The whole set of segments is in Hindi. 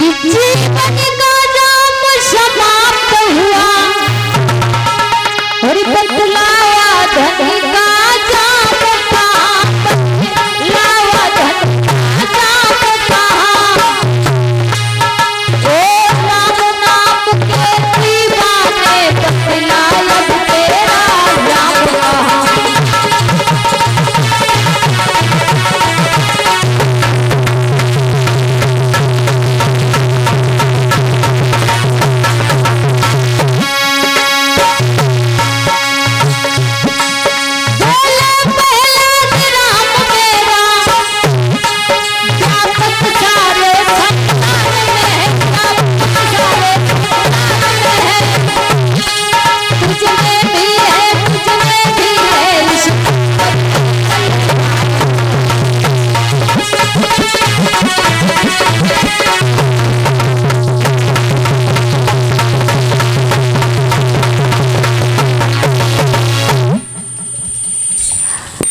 कि जीवन का राम समाप्त हुआ और बतलाया धन का जाम कहाँ, बतलाया धन का जाम कहाँ। ओ राम नाम के दीवाने बतलाया तेरा राम कहाँ।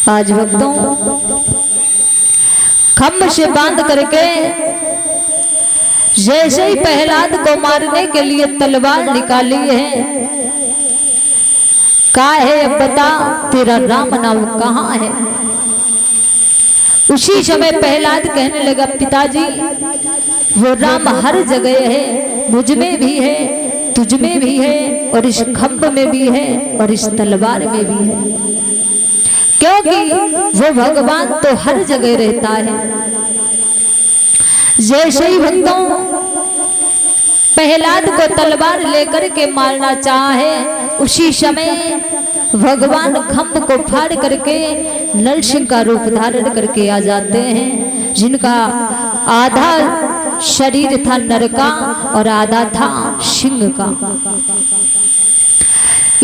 आज भक्तों खम्भ से बांध करके जैसे ही प्रहलाद को मारने के लिए तलवार निकाली है, कहा है अब बता तेरा राम नाम कहाँ है। उसी समय प्रहलाद कहने लगा पिताजी वो राम हर जगह है, मुझ में भी है, तुझ में भी है, और इस खम्भ में भी है, और इस तलवार में भी है, क्योंकि वो भगवान तो हर जगह रहता है। जैसे ही भक्तों प्रहलाद को तलवार लेकर के मारना चाहे, उसी समय भगवान खम्भ को फाड़ करके नरसिंह का रूप धारण करके आ जाते हैं, जिनका आधा शरीर था नर का और आधा था सिंह का।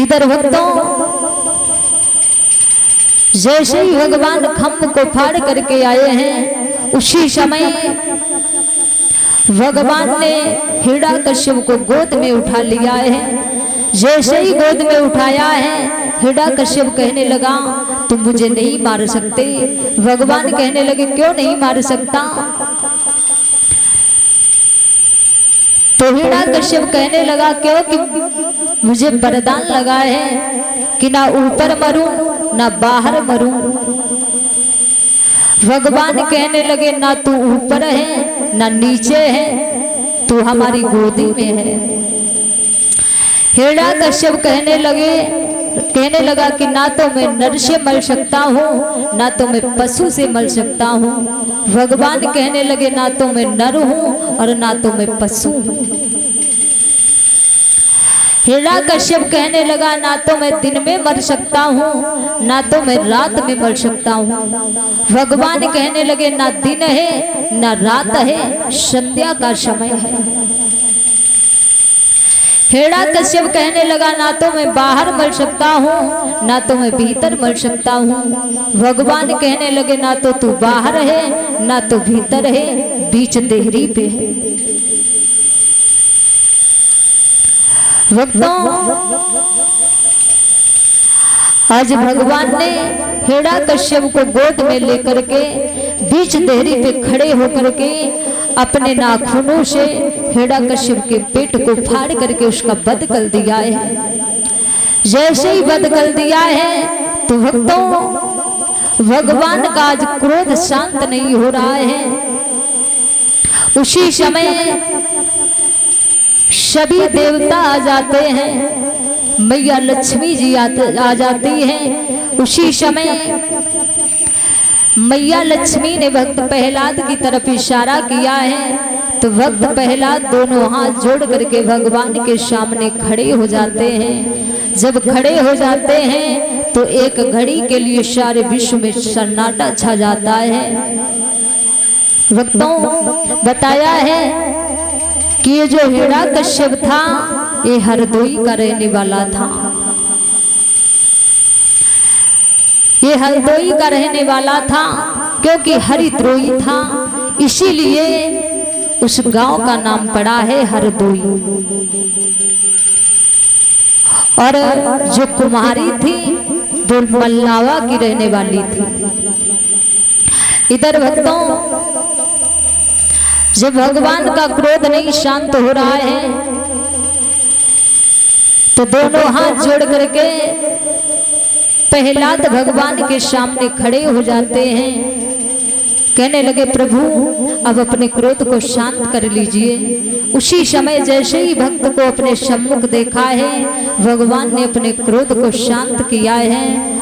इधर भक्तों जैसे ही भगवान खम्भ को फाड़ करके आए हैं, उसी समय भगवान ने हिरण्यकश्यप को गोद में उठा लिया है। जैसे ही गोद में उठाया है, हिरण्यकश्यप कहने लगा तुम मुझे नहीं मार सकते। भगवान कहने लगे क्यों नहीं मार सकता। तो हिरण्यकश्यप कहने लगा क्योंकि मुझे वरदान लगा है कि ना ऊपर मरूं ना बाहर मरूं। भगवान कहने लगे ना तू ऊपर है ना नीचे है, तू हमारी गोदी में है। हिरण्यकश्यप कहने लगा कि ना तो मैं नर से मर सकता हूँ ना तो मैं पशु से मर सकता हूँ। भगवान कहने लगे ना तो मैं नर हूँ और ना तो मैं पशु हूँ। हिरण्यकश्यप कहने लगा ना तो मैं दिन में मर सकता हूँ ना तो मैं रात में मर सकता हूँ। भगवान कहने लगे ना दिन है ना रात है, संध्या का समय है। हिरण्यकश्यप कहने लगा ना तो मैं बाहर मर सकता हूँ ना तो मैं भीतर मर सकता हूँ। भगवान कहने लगे ना तो तू बाहर है ना तो भीतर है, बीच देहरी पे है। भक्तों आज भगवान ने हिरण्यकश्यप को गोद में लेकर के बीच देहरी पे खड़े होकर के अपने नाखूनों से हिरण्यकश्यप के पेट को फाड़ करके उसका वध कर दिया है। जैसे ही वध कर दिया है तो भक्तों भगवान का आज क्रोध शांत नहीं हो रहा है। उसी समय सभी देवता आ जाते हैं, मैया लक्ष्मी जी आ जाती हैं। उसी समय मैया लक्ष्मी ने भक्त प्रहलाद की तरफ इशारा किया है, तो भक्त प्रहलाद दोनों हाथ जोड़ करके भगवान के सामने खड़े हो जाते हैं। जब खड़े हो जाते हैं तो एक घड़ी के लिए सारे विश्व में सन्नाटा छा जाता है। भक्तों बताया है कि ये जो हिरण्यकश्यप था ये हरदोई का रहने वाला था। ये हरदोई का रहने वाला था क्योंकि हरिद्रोही था, इसीलिए उस गांव का नाम पड़ा है हरदोई। और जो कुमारी थी वो मल्लावा की रहने वाली थी। इधर भक्तों जब भगवान का क्रोध नहीं शांत हो रहा है तो दोनों हाथ जोड़ करके प्रहलाद भगवान के सामने खड़े हो जाते हैं। कहने लगे, प्रभु अब अपने क्रोध को शांत कर लीजिए। उसी समय जैसे ही भक्त को अपने सम्मुख देखा है, भगवान ने अपने क्रोध को शांत किया है